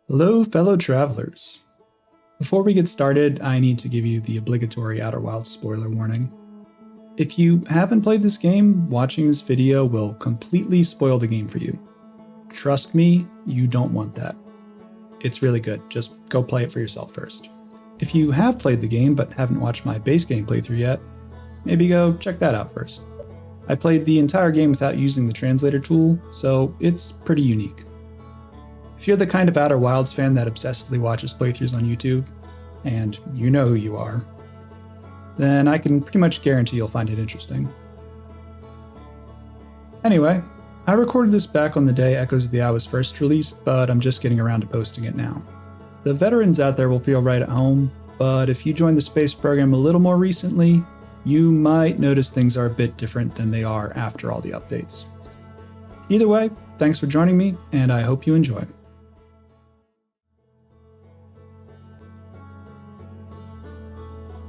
Hello, fellow travelers. Before we get started, I need to give you the obligatory Outer Wilds spoiler warning. If you haven't played this game, watching this video will completely spoil the game for you. Trust me, you don't want that. It's really good, just go play it for yourself first. If you have played the game but haven't watched my base game playthrough yet, maybe go check that out first. I played the entire game without using the translator tool, so it's pretty unique. If you're the kind of Outer Wilds fan that obsessively watches playthroughs on YouTube, and you know who you are, then I can pretty much guarantee you'll find it interesting. Anyway, I recorded this back on the day Echoes of the Eye was first released, but I'm just getting around to posting it now. The veterans out there will feel right at home, but if you joined the space program a little more recently, you might notice things are a bit different than they are after all the updates. Either way, thanks for joining me, and I hope you enjoy.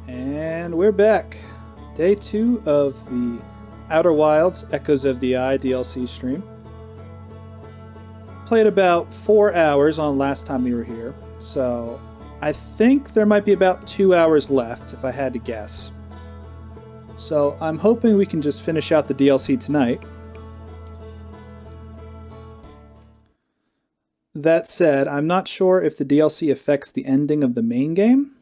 And we're back. Day 2 of the Outer Wilds Echoes of the Eye DLC stream. Played about 4 hours on last time we were here, so I think there might be about 2 hours left if I had to guess. So I'm hoping we can just finish out the DLC tonight. That said, I'm not sure if the DLC affects the ending of the main game.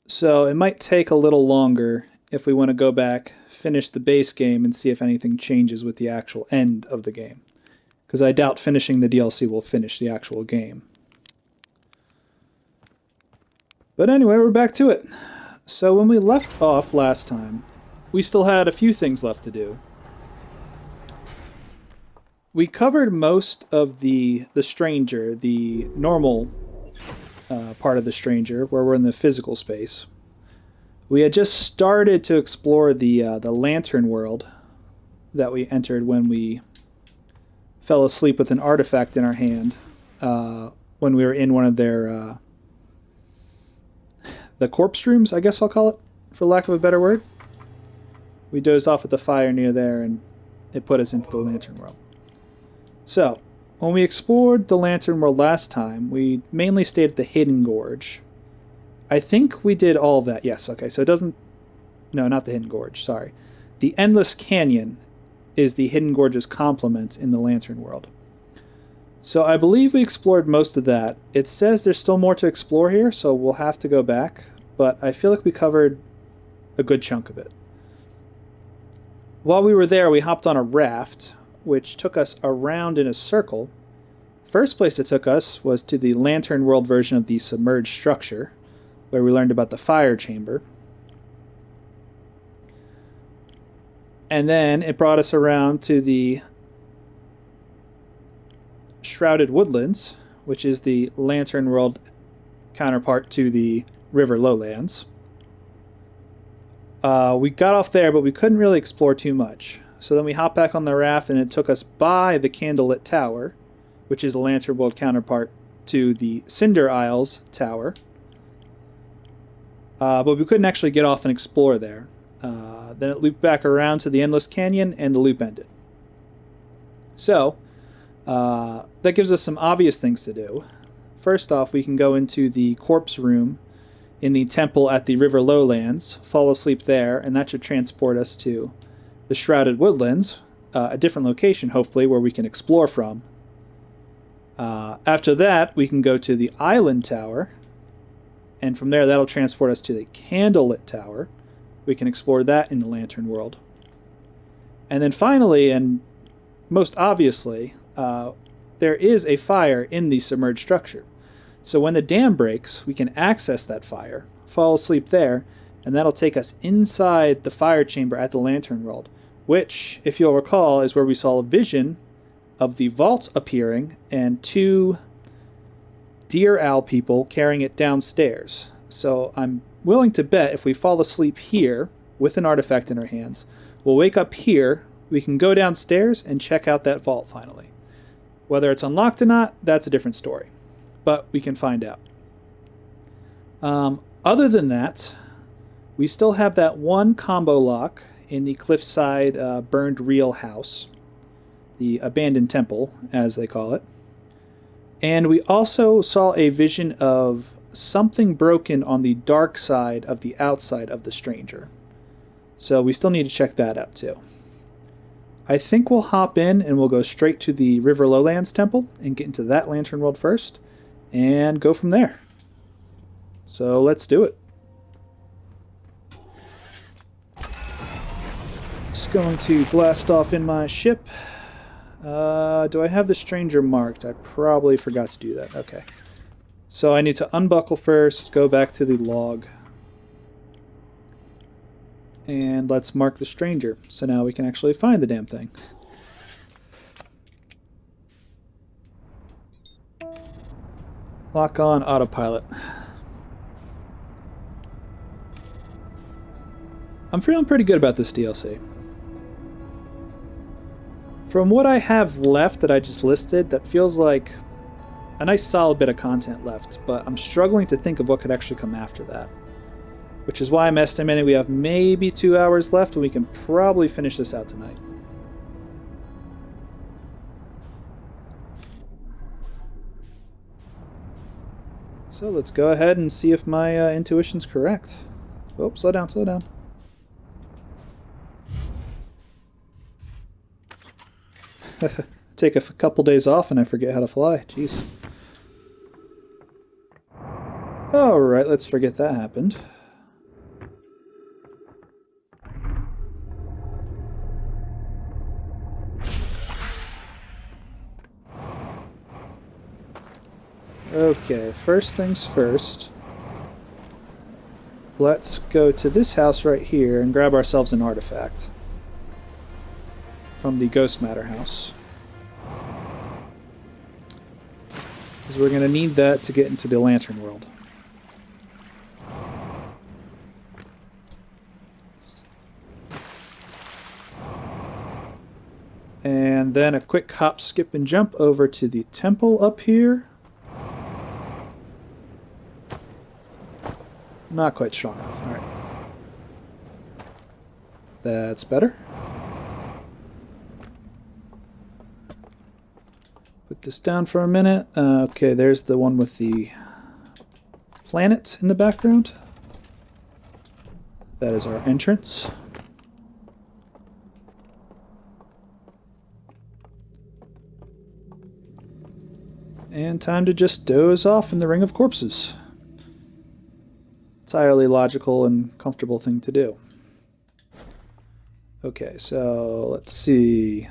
So it might take a little longer if we want to go back, finish the base game, and see if anything changes with the actual end of the game. Because I doubt finishing the DLC will finish the actual game. But anyway, we're back to it. So when we left off last time, we still had a few things left to do. We covered most of the Stranger, the normal part of the Stranger, where we're in the physical space. We had just started to explore the Lantern world that we entered when we fell asleep with an artifact in our hand when we were in one of their the corpse rooms, I guess I'll call it, for lack of a better word. We dozed off at the fire near there, and it put us into the Lantern world. So, when we explored the Lantern world last time, we mainly stayed at the Hidden Gorge. I think we did all of that. Yes, okay, so it doesn't... No, not the Hidden Gorge, sorry. The Endless Canyon is the Hidden Gorge's complement in the Lantern world. So I believe we explored most of that. It says there's still more to explore here, so we'll have to go back, but I feel like we covered a good chunk of it. While we were there, we hopped on a raft, which took us around in a circle. First place it took us was to the Lantern world version of the submerged structure, where we learned about the fire chamber. And then it brought us around to the Shrouded Woodlands, which is the Lantern world counterpart to the River Lowlands. We got off there, but we couldn't really explore too much. So then we hopped back on the raft, and it took us by the Candlelit Tower, which is the Lantern world counterpart to the Cinder Isles Tower. But we couldn't actually get off and explore there. Then it looped back around to the Endless Canyon, and the loop ended. So, that gives us some obvious things to do. First off, we can go into the corpse room in the temple at the River Lowlands, fall asleep there, and that should transport us to the Shrouded Woodlands, a different location, hopefully, where we can explore from. After that, we can go to the Island Tower, and from there, that'll transport us to the Candlelit Tower. We can explore that in the Lantern world. And then finally, and most obviously, there is a fire in the submerged structure. So when the dam breaks, we can access that fire, fall asleep there, and that'll take us inside the fire chamber at the Lantern world, which, if you'll recall, is where we saw a vision of the vault appearing and 2 deer owl people carrying it downstairs. So I'm willing to bet if we fall asleep here with an artifact in our hands, we'll wake up here, we can go downstairs and check out that vault finally. Whether it's unlocked or not, that's a different story. But we can find out. Other than that, we still have that one combo lock in the cliffside burned reel house, the abandoned temple, as they call it. And we also saw a vision of something broken on the dark side of the outside of the stranger. So we still need to check that out too. I think we'll hop in and we'll go straight to the River Lowlands Temple and get into that lantern world first and go from there. So let's do it. Just going to blast off in my ship. Do I have the stranger marked? I probably forgot to do that. Okay. So I need to unbuckle first, go back to the log. And let's mark the stranger. So now we can actually find the damn thing. Lock on autopilot. I'm feeling pretty good about this DLC. From what I have left that I just listed, that feels like a nice solid bit of content left, but I'm struggling to think of what could actually come after that. Which is why I'm estimating we have maybe 2 hours left and we can probably finish this out tonight. So let's go ahead and see if my intuition's correct. Oh, slow down, slow down. Take a couple days off and I forget how to fly. Jeez. Alright, let's forget that happened. Okay, first things first. Let's go to this house right here and grab ourselves an artifact from the Ghost Matter house. Because we're going to need that to get into the Lantern World. And then a quick hop, skip, and jump over to the temple up here. Not quite strong enough. Alright. That's better. Put this down for a minute. Okay, there's the one with the planet in the background. That is our entrance. And time to just doze off in the Ring of Corpses. Entirely logical and comfortable thing to do. Okay, so let's see.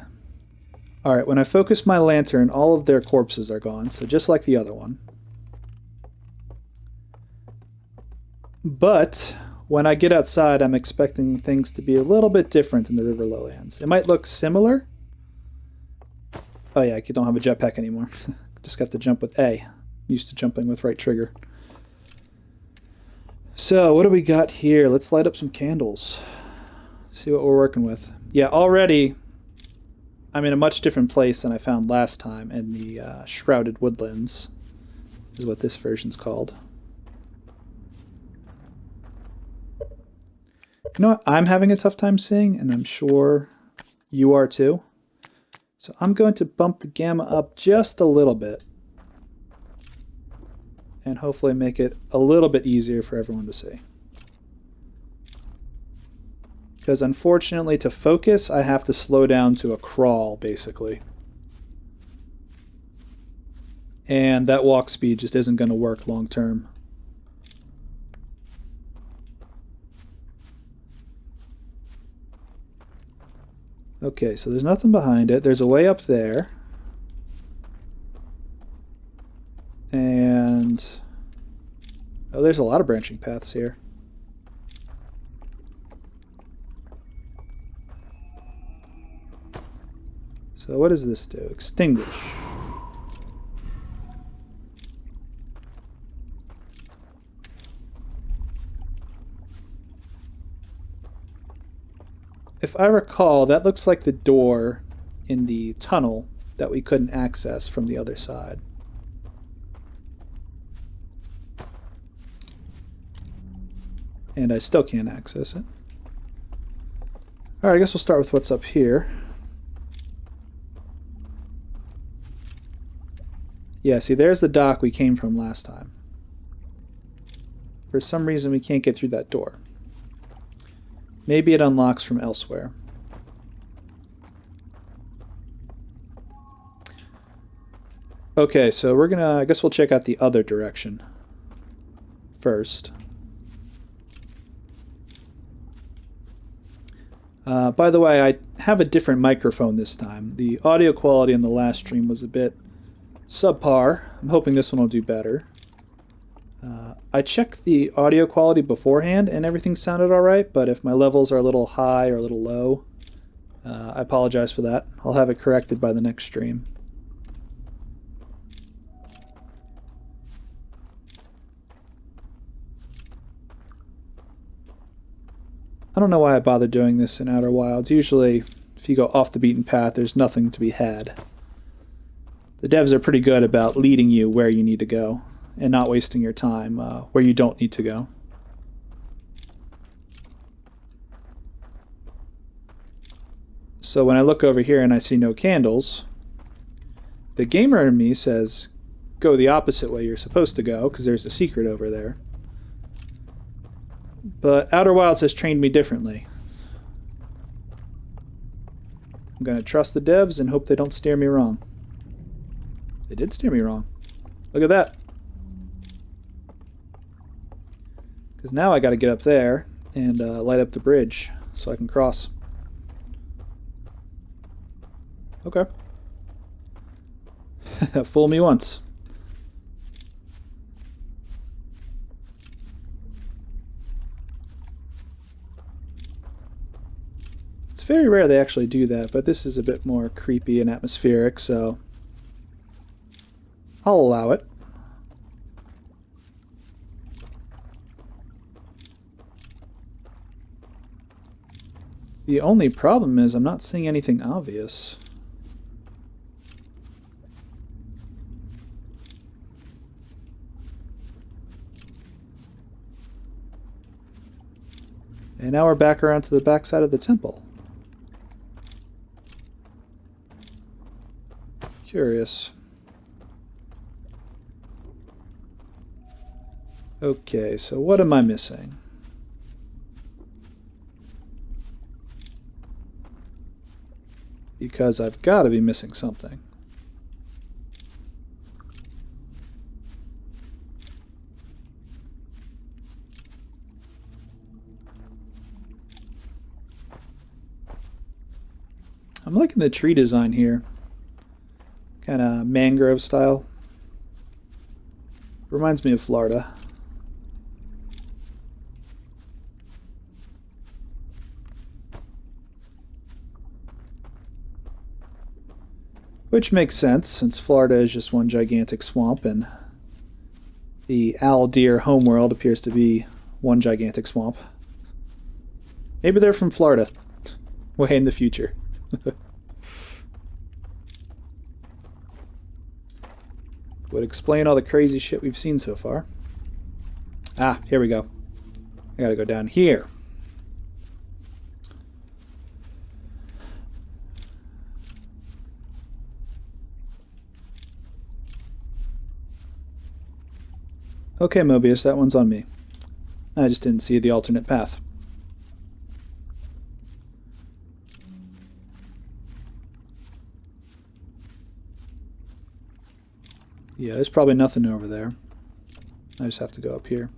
Alright, when I focus my lantern, all of their corpses are gone, so just like the other one. But when I get outside, I'm expecting things to be a little bit different in the River Lowlands. It might look similar. Oh yeah, I don't have a jetpack anymore. Just have to jump with A. Used to jumping with right trigger. So, what do we got here? Let's light up some candles. See what we're working with. Yeah, already I'm in a much different place than I found last time in the Shrouded Woodlands, is what this version's called. You know what I'm having a tough time seeing, and I'm sure you are too. So I'm going to bump the gamma up just a little bit and hopefully make it a little bit easier for everyone to see. Because unfortunately, to focus, I have to slow down to a crawl, basically. And that walk speed just isn't going to work long term. Okay, so there's nothing behind it. There's a way up there. And oh, there's a lot of branching paths here. So what does this do? Extinguish. If I recall, that looks like the door in the tunnel that we couldn't access from the other side. And I still can't access it. Alright, I guess we'll start with what's up here. Yeah, see, there's the dock we came from last time. For some reason, we can't get through that door. Maybe it unlocks from elsewhere. Okay, so we're gonna... I guess we'll check out the other direction first. By the way, I have a different microphone this time. The audio quality on the last stream was a bit subpar. I'm hoping this one will do better. I checked the audio quality beforehand and everything sounded alright, but if my levels are a little high or a little low, I apologize for that. I'll have it corrected by the next stream. I don't know why I bother doing this in Outer Wilds. Usually, if you go off the beaten path, there's nothing to be had. The devs are pretty good about leading you where you need to go and not wasting your time where you don't need to go. So when I look over here and I see no candles, the gamer in me says, go the opposite way you're supposed to go, because there's a secret over there. But Outer Wilds has trained me differently. I'm going to trust the devs and hope they don't steer me wrong. They did steer me wrong. Look at that. Because now I got to get up there and light up the bridge so I can cross. Okay. Fool me once. It's very rare they actually do that, but this is a bit more creepy and atmospheric, so I'll allow it. The only problem is I'm not seeing anything obvious. And now we're back around to the back side of the temple. Curious. Okay, so what am I missing? Because I've got to be missing something. I'm liking the tree design here. Kind of mangrove style. Reminds me of Florida. Which makes sense, since Florida is just one gigantic swamp, and the owl deer homeworld appears to be one gigantic swamp. Maybe they're from Florida, way in the future. Would explain all the crazy shit we've seen so far. Ah, here we go. I gotta go down here. Okay, Mobius, that one's on me. I just didn't see the alternate path. Yeah, there's probably nothing over there. I just have to go up here.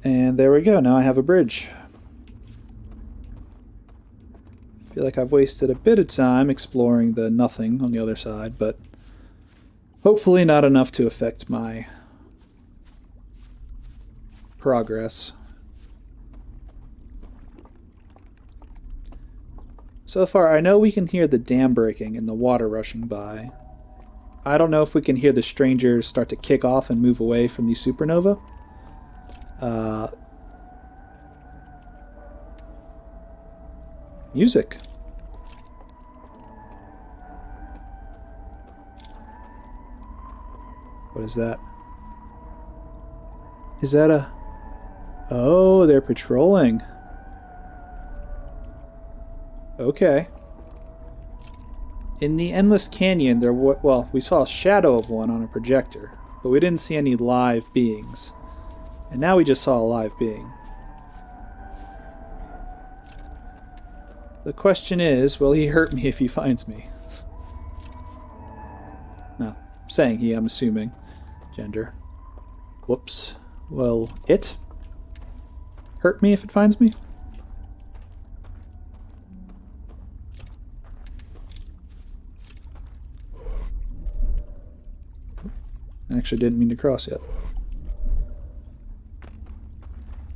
And there we go, now I have a bridge. I feel like I've wasted a bit of time exploring the nothing on the other side, but hopefully not enough to affect my progress. So far, I know we can hear the dam breaking and the water rushing by. I don't know if we can hear the strangers start to kick off and move away from the supernova. Music. What is that? Is that a... Oh, they're patrolling. Okay. In the Endless Canyon, well, we saw a shadow of one on a projector, but we didn't see any live beings. And now we just saw a live being. The question is, will he hurt me if he finds me? No, I'm saying he, I'm assuming. Gender. Whoops. Will it hurt me if it finds me? I actually didn't mean to cross yet.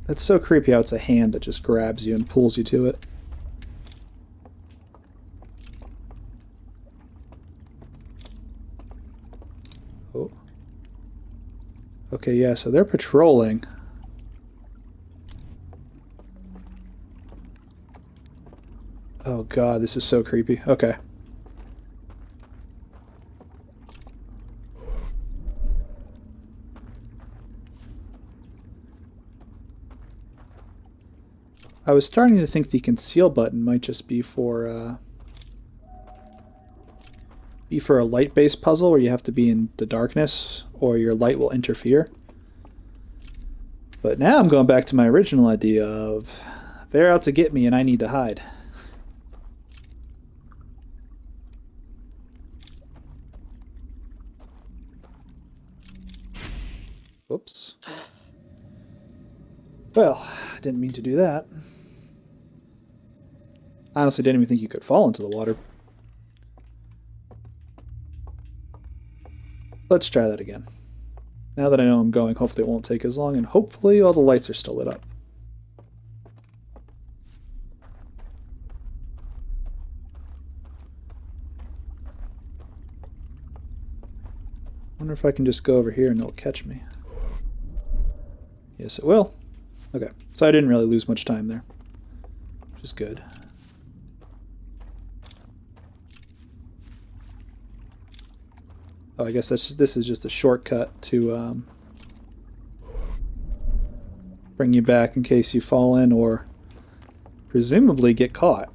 That's so creepy how it's a hand that just grabs you and pulls you to it. Oh. Okay, yeah, so they're patrolling. Oh god, this is so creepy. Okay. I was starting to think the conceal button might just be for a light-based puzzle where you have to be in the darkness or your light will interfere. But now I'm going back to my original idea of they're out to get me and I need to hide. Whoops. Well, I didn't mean to do that. I honestly didn't even think you could fall into the water. Let's try that again. Now that I know I'm going, hopefully it won't take as long, and hopefully all the lights are still lit up. Wonder if I can just go over here and it'll catch me. Yes, it will. Okay, so I didn't really lose much time there, which is good. Oh, I guess this is just a shortcut to bring you back in case you fall in or presumably get caught.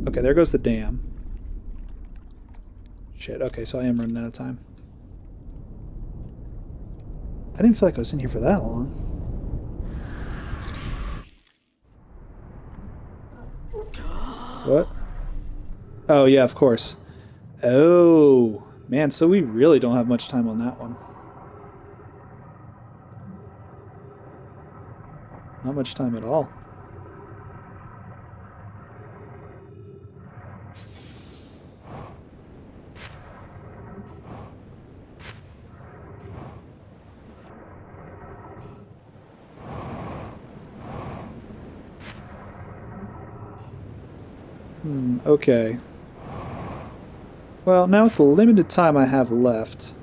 Okay, there goes the dam. Shit, okay, so I am running out of time. I didn't feel like I was in here for that long. What? Oh, yeah, of course. Oh, man, so we really don't have much time on that one. Not much time at all. Okay. Well, now with the limited time I have left,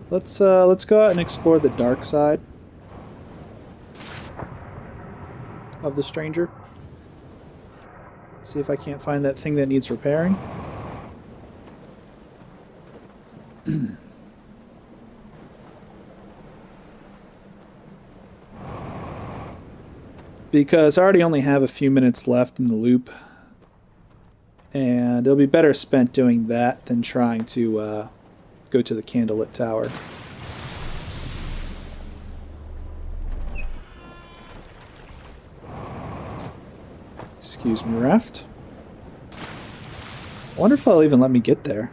let's go out and explore the dark side of the stranger. See if I can't find that thing that needs repairing. Because I already only have a few minutes left in the loop, and it'll be better spent doing that than trying to go to the candlelit tower. Excuse me, raft. I wonder if they'll even let me get there.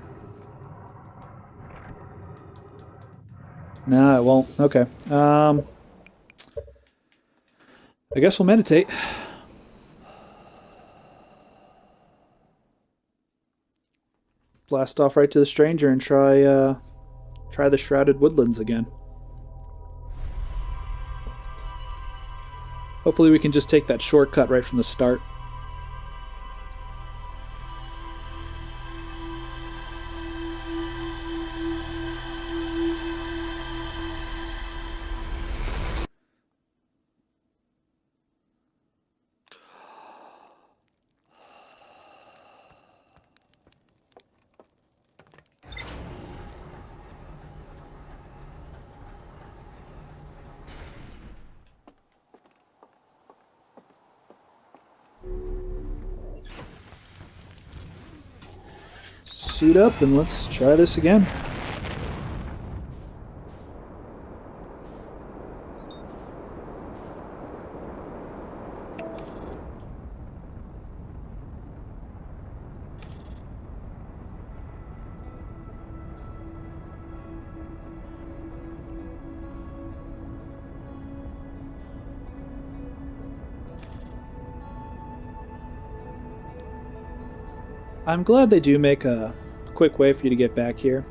No, it won't. Okay. I guess we'll meditate. Blast off right to the stranger and try the Shrouded Woodlands again. Hopefully we can just take that shortcut right from the start. suit up and let's try this again. I'm glad they do make a quick way for you to get back here.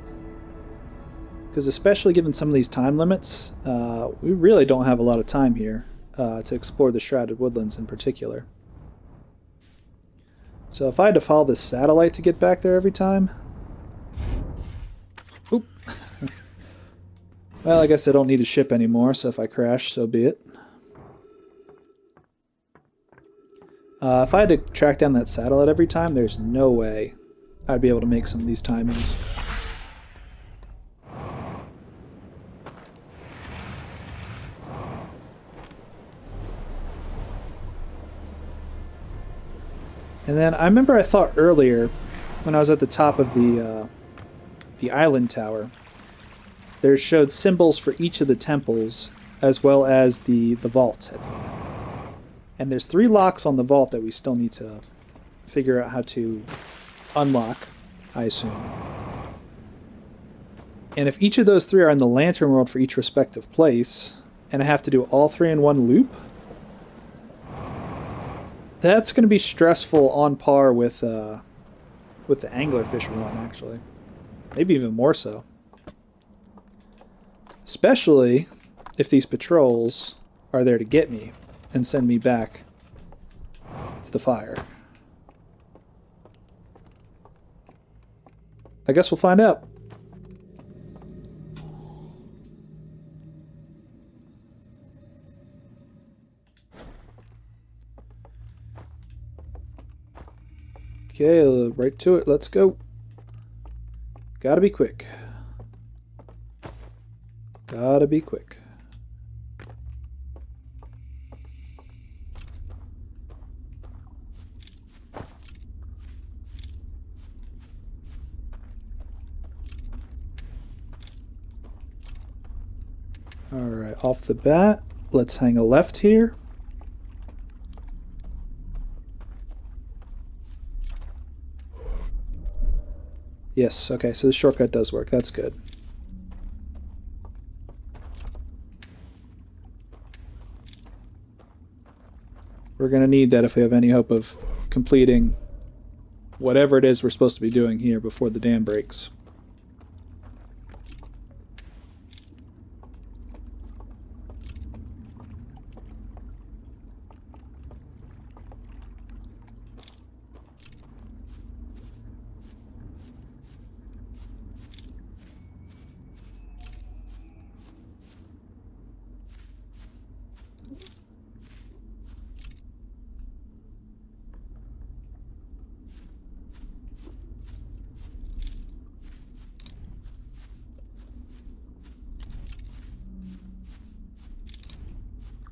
Because especially given some of these time limits, we really don't have a lot of time here to explore the Shrouded Woodlands in particular. So if I had to follow this satellite to get back there every time... Oop. Well, I guess I don't need a ship anymore, so if I crash, so be it. If I had to track down that satellite every time, there's no way I'd be able to make some of these timings. And then I remember I thought earlier, when I was at the top of the island tower, there showed symbols for each of the temples, as well as the vault at the end. And there's 3 locks on the vault that we still need to figure out how to unlock, I assume. And if each of those 3 are in the Lantern World for each respective place, and I have to do all 3 in one loop, that's going to be stressful on par with the Anglerfish one, actually. Maybe even more so. Especially if these patrols are there to get me and send me back to the fire. I guess we'll find out. Okay, right to it. Let's go. Gotta be quick. Gotta be quick. Alright, off the bat, let's hang a left here. Yes, okay, so the shortcut does work. That's good. We're going to need that if we have any hope of completing whatever it is we're supposed to be doing here before the dam breaks.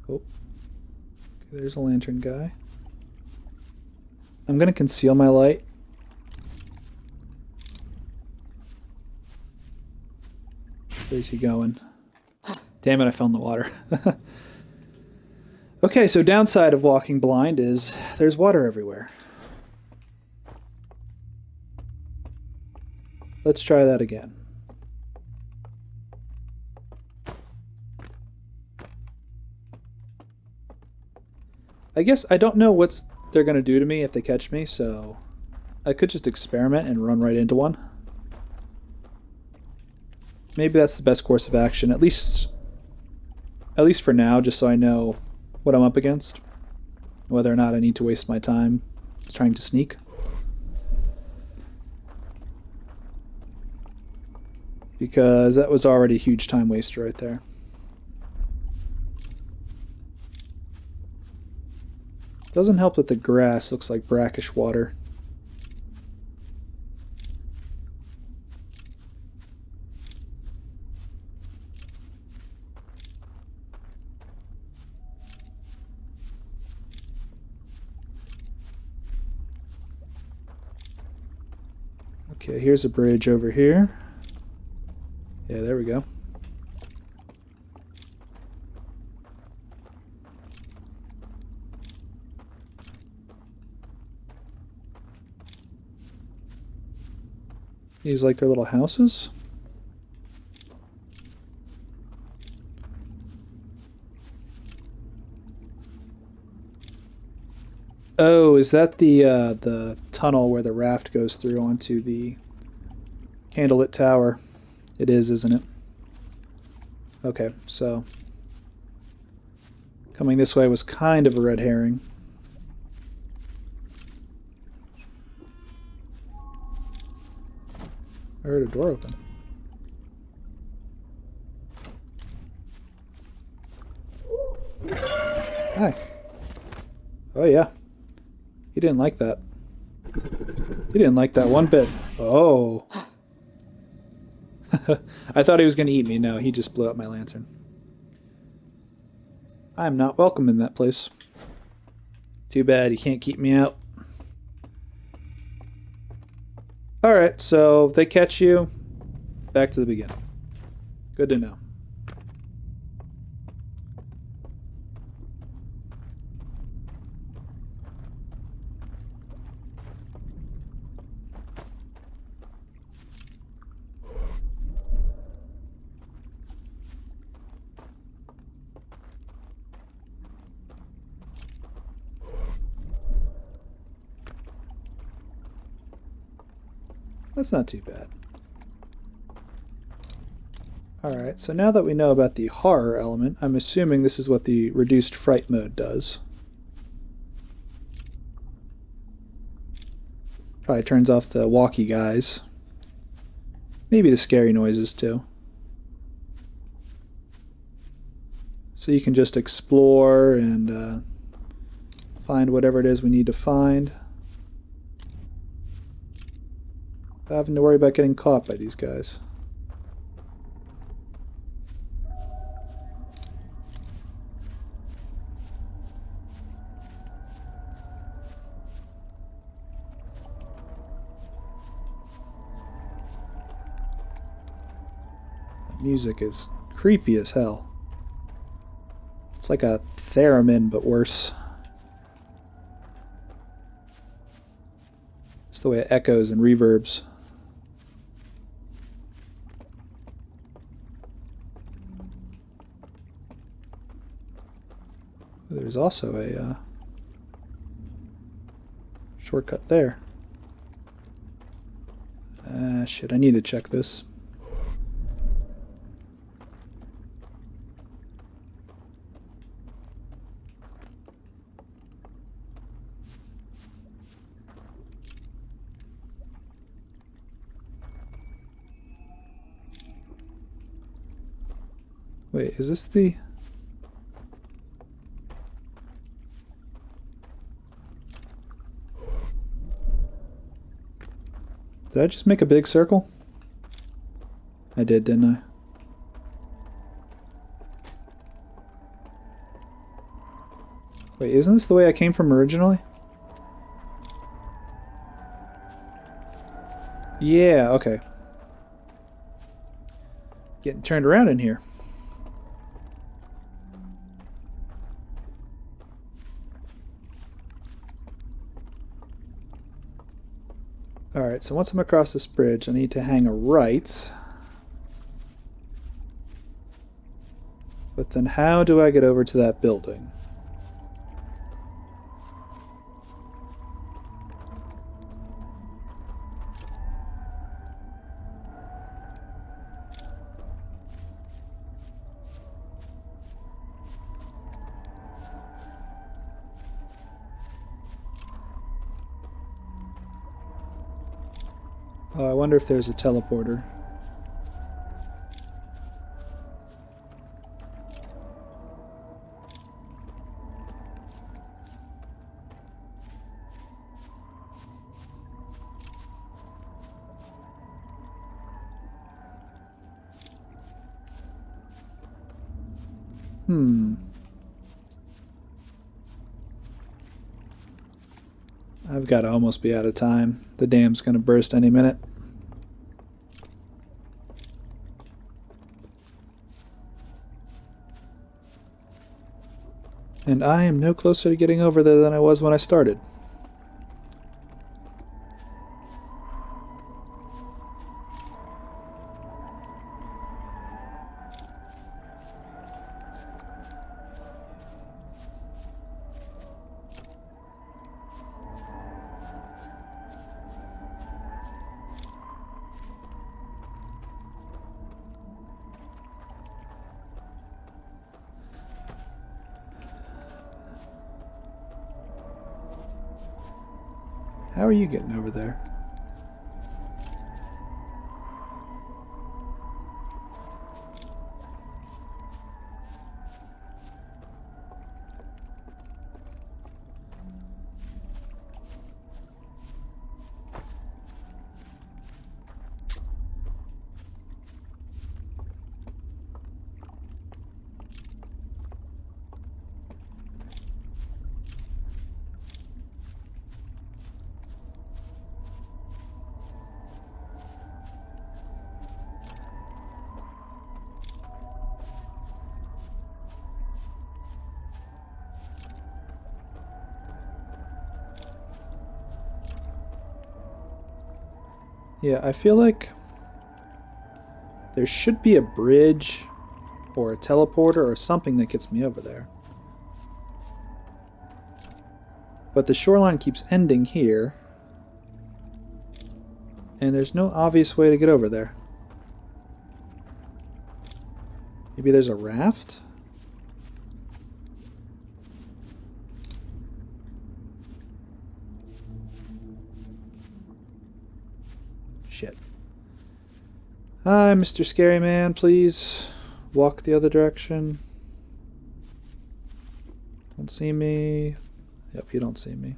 Oh, okay, there's a lantern guy. I'm going to conceal my light. Where's he going? Damn it, I fell in the water. Okay, so downside of walking blind is there's water everywhere. Let's try that again. I guess I don't know what they're going to do to me if they catch me, so I could just experiment and run right into one. Maybe that's the best course of action, at least for now, just so I know what I'm up against. Whether or not I need to waste my time trying to sneak. Because that was already a huge time waster right there. Doesn't help that the grass looks like brackish water. Okay, here's a bridge over here. Yeah, there we go. These like their little houses? Oh, is that the tunnel where the raft goes through onto the candlelit tower? It is, isn't it? Okay, so coming this way was kind of a red herring. I heard a door open. Hi. Oh yeah. He didn't like that. He didn't like that one bit. Oh. I thought he was going to eat me. No, he just blew up my lantern. I'm not welcome in that place. Too bad he can't keep me out. Alright, so if they catch you, back to the beginning. Good to know. That's not too bad. Alright, so now that we know about the horror element, I'm assuming this is what the reduced fright mode does. Probably turns off the walkie guys. Maybe the scary noises too. So you can just explore and find whatever it is we need to find. Without having to worry about getting caught by these guys. That music is creepy as hell. It's like a theremin, but worse. It's the way it echoes and reverbs. There's also a shortcut there. Shit, I need to check this. Wait, is this the... Did I just make a big circle? I did, didn't I? Wait, isn't this the way I came from originally? Yeah, okay. Getting turned around in here. Alright, so once I'm across this bridge, I need to hang a right. But then how do I get over to that building? Oh, I wonder if there's a teleporter. I've got to almost be out of time. The dam's going to burst any minute. And I am no closer to getting over there than I was when I started. How are you getting over there? Yeah, I feel like there should be a bridge or a teleporter or something that gets me over there. But the shoreline keeps ending here, and there's no obvious way to get over there. Maybe there's a raft? Shit. Hi, Mr. Scary Man, please walk the other direction. Don't see me. Yep, you don't see me.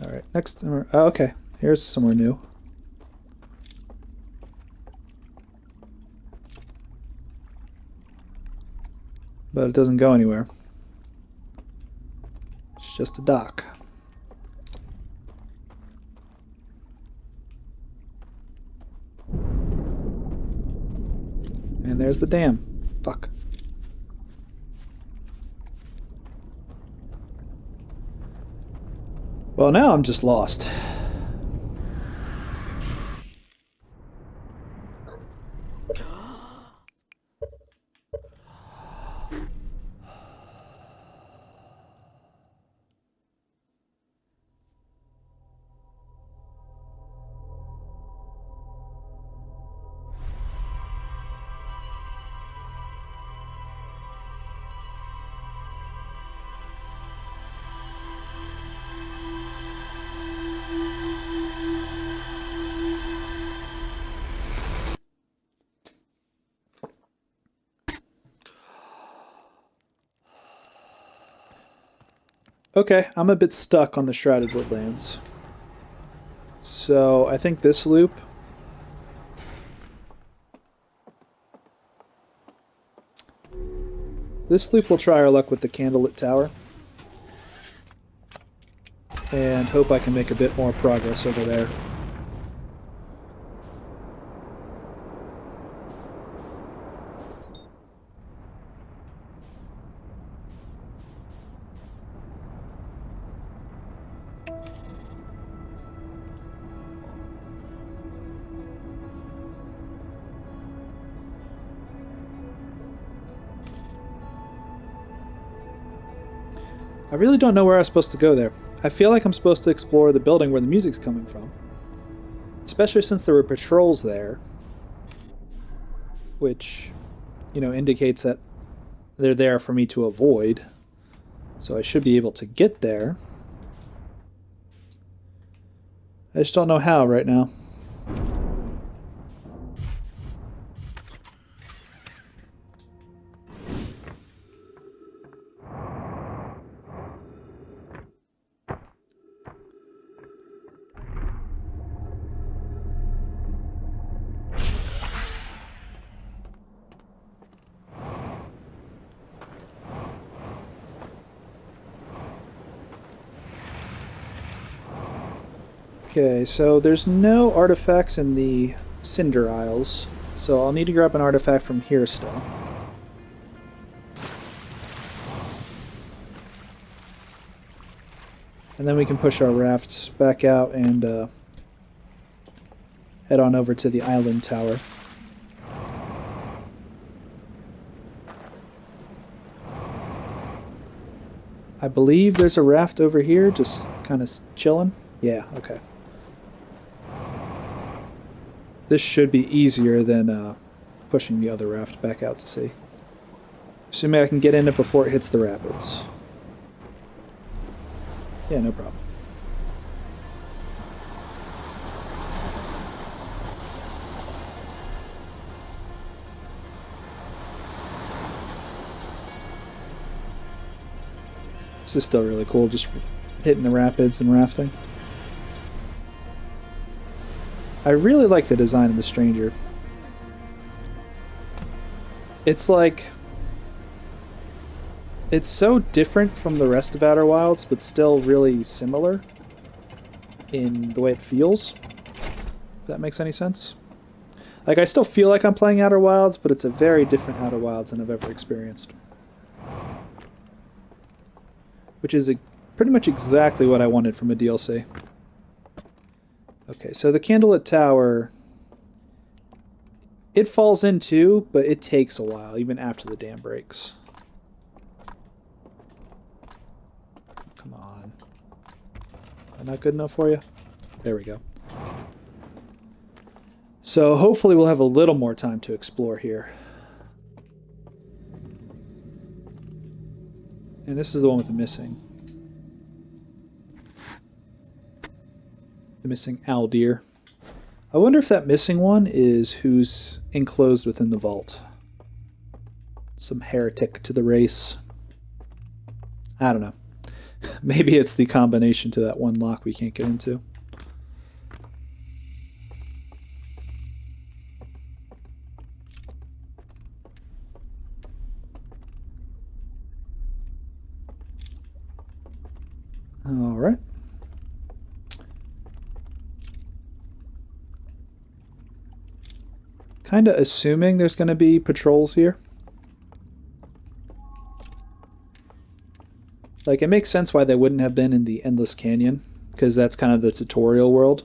Alright, next. Oh, okay, here's somewhere new. But it doesn't go anywhere. It's just a dock. And there's the dam. Fuck. Well, now I'm just lost. Okay, I'm a bit stuck on the Shrouded Woodlands. So I think this loop... This loop will try our luck with the Candlelit Tower. And hope I can make a bit more progress over there. I really don't know where I'm supposed to go there. I feel like I'm supposed to explore the building where the music's coming from. Especially since there were patrols there. Which, you know, indicates that they're there for me to avoid. So I should be able to get there. I just don't know how right now. Okay, so there's no artifacts in the Cinder Isles, So I'll need to grab an artifact from here still. And then we can push our rafts back out and head on over to the island tower. I believe there's a raft over here, just kind of chilling. Yeah, okay. This should be easier than pushing the other raft back out to sea. Assuming I can get in it before it hits the rapids. Yeah, no problem. This is still really cool, just hitting the rapids and rafting. I really like the design of the Stranger. It's like... It's so different from the rest of Outer Wilds, but still really similar in the way it feels. If that makes any sense. Like, I still feel like I'm playing Outer Wilds, but it's a very different Outer Wilds than I've ever experienced. Which is pretty much exactly what I wanted from a DLC. Okay, so the Candlelit Tower, it falls in too, but it takes a while, even after the dam breaks. Come on. Am I not good enough for you? There we go. So hopefully we'll have a little more time to explore here. And this is the one with the missing. The missing owl deer. I wonder if that missing one is who's enclosed within the vault. Some heretic to the race. I don't know. Maybe it's the combination to that one lock we can't get into. All right. Kind of assuming there's going to be patrols here. Like, it makes sense why they wouldn't have been in the Endless Canyon, because that's kind of the tutorial world.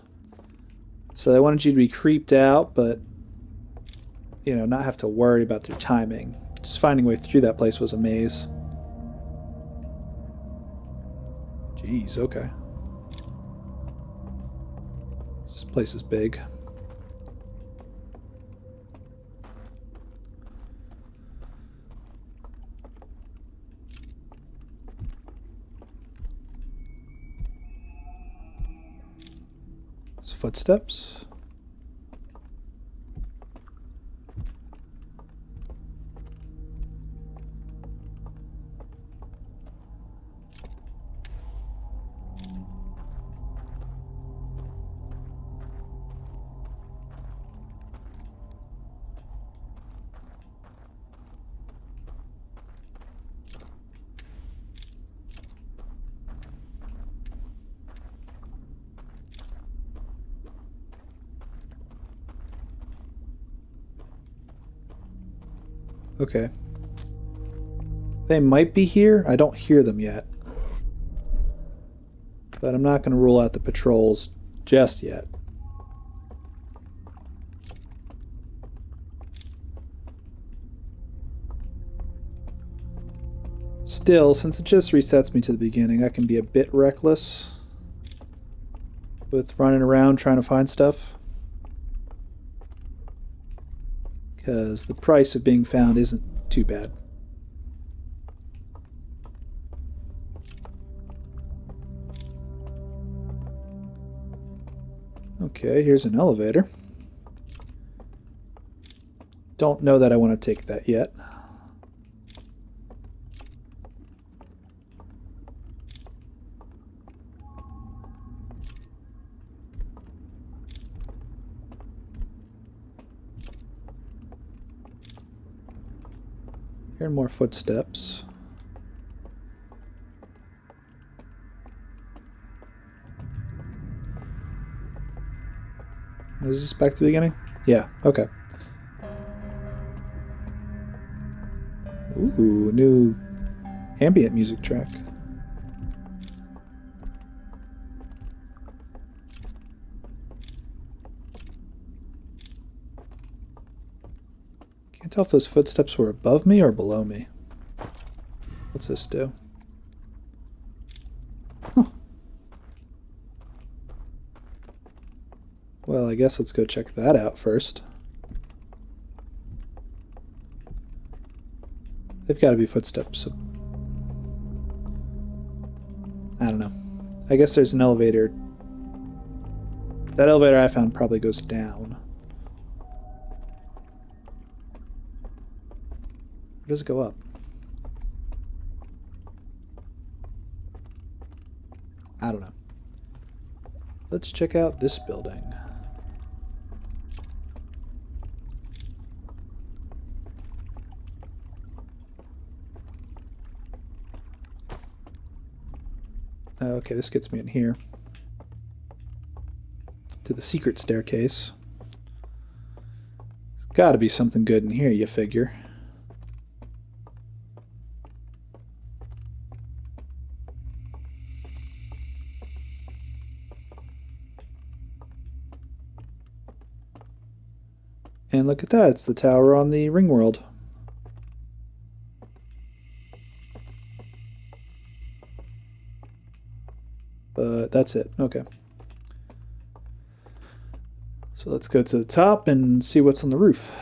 So they wanted you to be creeped out, but, you know, not have to worry about their timing. Just finding a way through that place was a maze. Jeez, okay. This place is big. Footsteps. Okay. They might be here. I don't hear them yet. But I'm not going to rule out the patrols just yet. Still, since it just resets me to the beginning, I can be a bit reckless with running around trying to find stuff. Because the price of being found isn't too bad. Okay, here's an elevator. Don't know that I want to take that yet. Hearing more footsteps. Is this back to the beginning? Yeah, okay. Ooh, new ambient music track. Can't tell if those footsteps were above me or below me. What's this do? Huh. Well, I guess let's go check that out first. They've got to be footsteps. So I don't know. I guess there's an elevator. That elevator I found probably goes down. Or does it go up? I don't know. Let's check out this building. Okay, this gets me in here. To the secret staircase. There's gotta be something good in here, you figure. And look at that, it's the tower on the ring world. But that's it. Okay. So let's go to the top and see what's on the roof.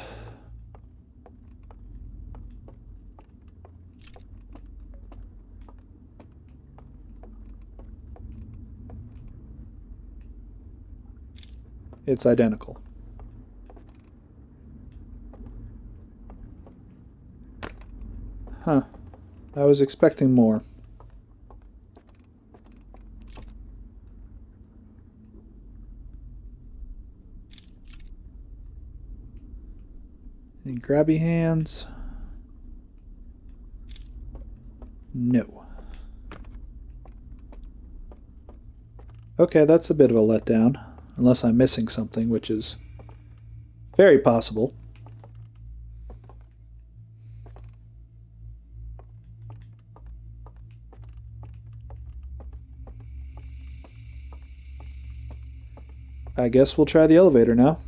It's identical. Huh. I was expecting more. Any grabby hands? No. Okay, that's a bit of a letdown. Unless I'm missing something, which is very possible. I guess we'll try the elevator now.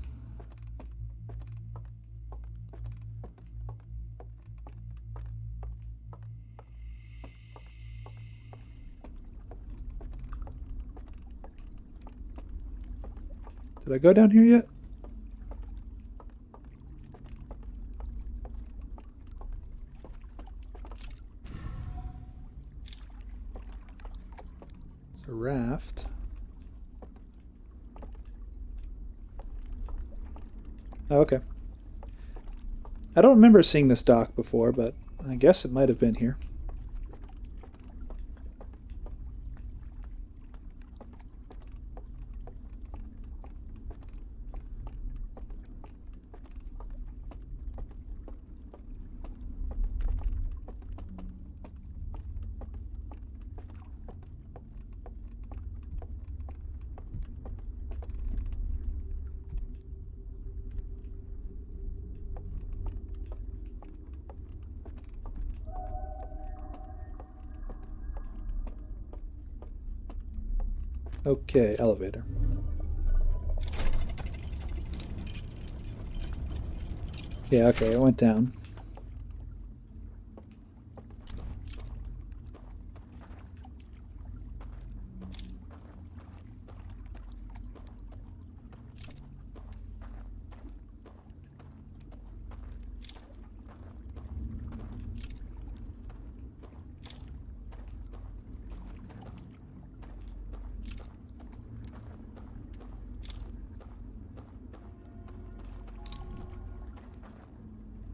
Did I go down here yet? It's a raft. Oh, okay. I don't remember seeing this dock before, but I guess it might have been here. Okay, elevator. Yeah, okay, it went down.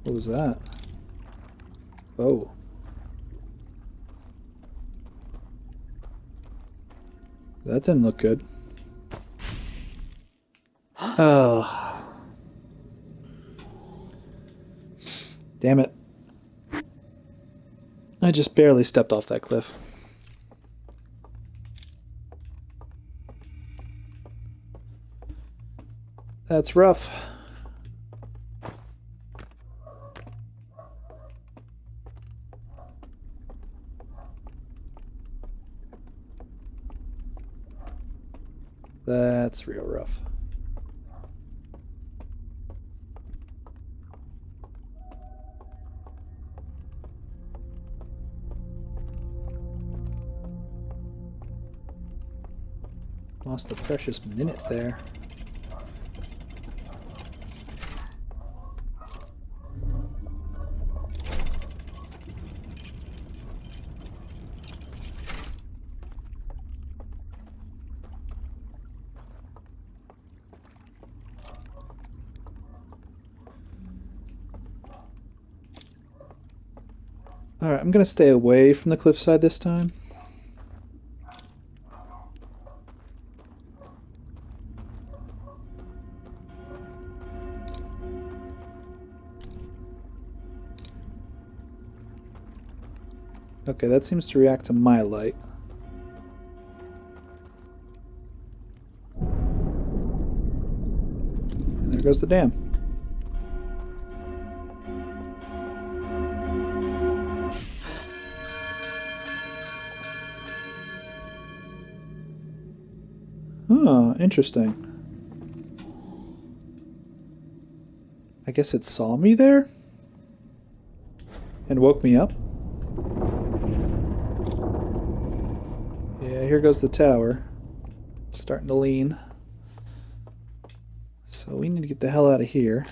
What was that? Oh. That didn't look good. Oh. Damn it. I just barely stepped off that cliff. That's rough. That's real rough. Lost a precious minute there. Alright, I'm going to stay away from the cliffside this time. Okay, that seems to react to my light. And there goes the dam. Huh, interesting. I guess it saw me there? And woke me up? Yeah, here goes the tower. Starting to lean. So we need to get the hell out of here.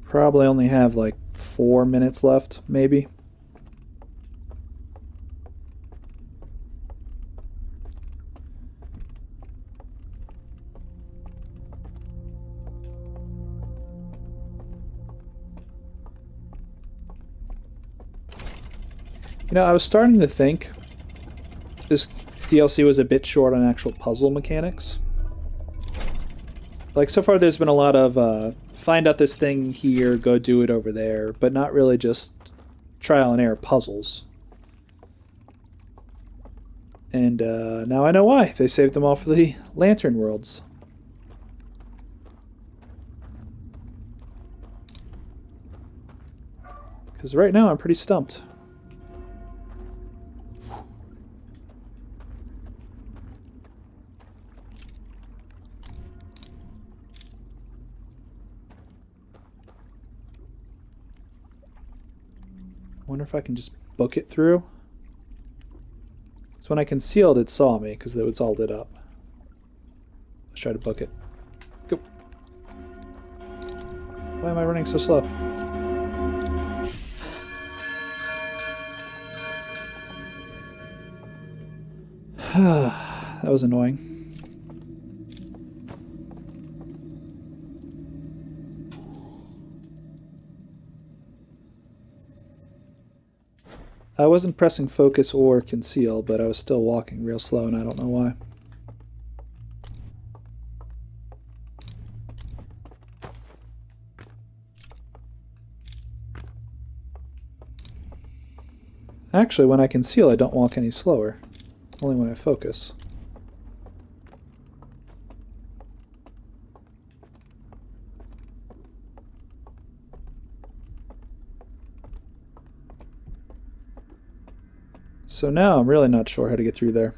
Probably only have like 4 minutes left, maybe. You know, I was starting to think this DLC was a bit short on actual puzzle mechanics. Like, so far there's been a lot of find out this thing here, go do it over there, but not really just trial and error puzzles. And now I know why. They saved them all for the Lantern Worlds. Because right now I'm pretty stumped. Wonder if I can just book it through. So when I concealed, it saw me because it was all lit up. Let's try to book it. Go. Why am I running so slow? That was annoying. I wasn't pressing focus or conceal, but I was still walking real slow, and I don't know why. Actually, when I conceal, I don't walk any slower. Only when I focus. So now I'm really not sure how to get through there.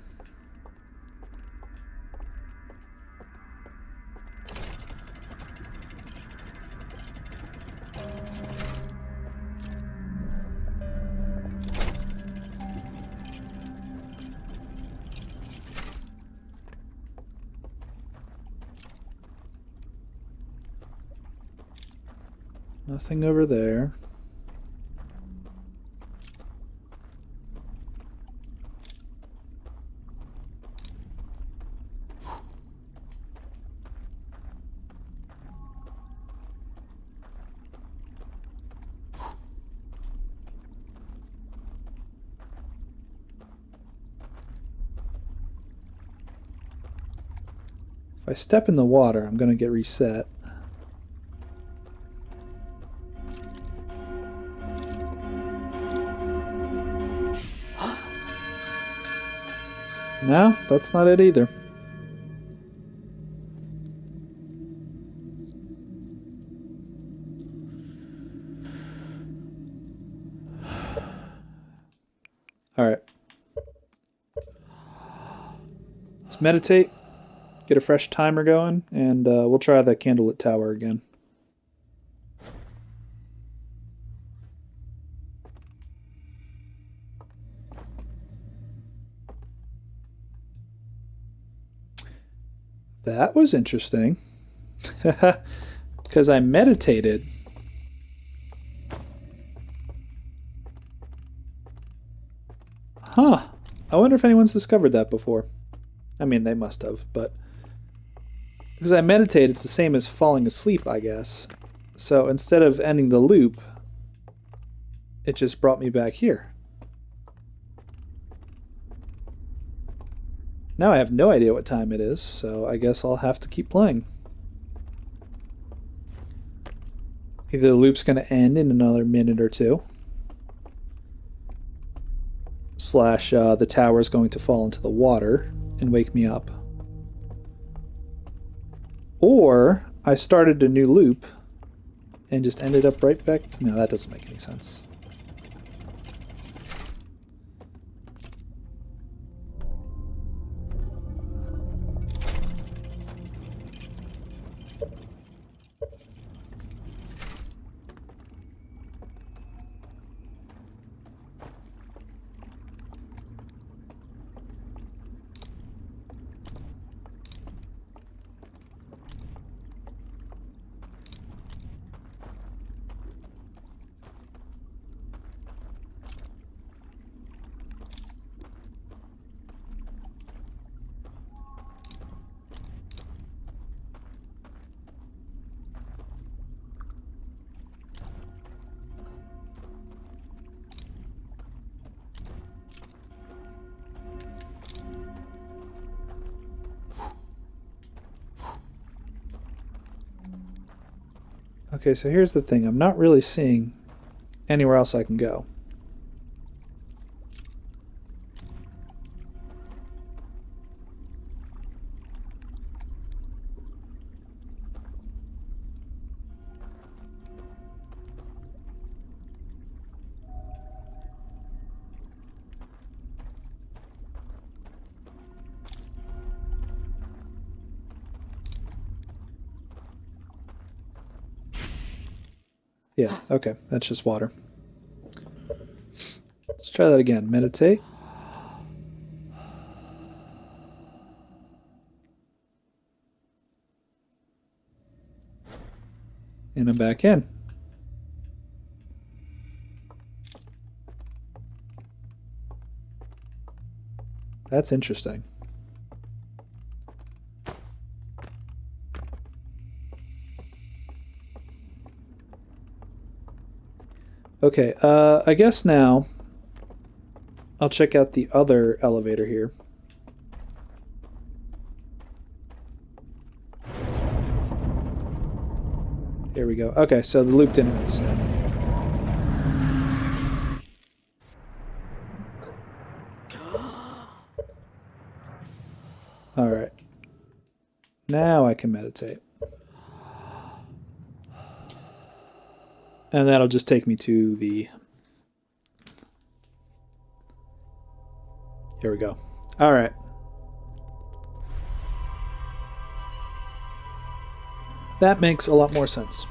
Nothing over there. If I step in the water, I'm going to get reset. No, that's not it either. Let's meditate, get a fresh timer going, and we'll try the candlelit tower again. That was interesting. Because I meditated. Huh. I wonder if anyone's discovered that before. I mean, they must have, but... Because I meditate, it's the same as falling asleep, I guess. So instead of ending the loop, it just brought me back here. Now I have no idea what time it is, so I guess I'll have to keep playing. Either the loop's going to end in another minute or two, / the tower's going to fall into the water and wake me up. Or I started a new loop and just ended up right back... No, that doesn't make any sense. Okay, so here's the thing. I'm not really seeing anywhere else I can go. Yeah, okay, that's just water. Let's try that again. Meditate. And I'm back in. That's interesting. Okay, I guess now I'll check out the other elevator here. Here we go. Okay, so the loop didn't reset. Alright. Now I can meditate. And that'll just take me to the... Here we go. Alright. That makes a lot more sense.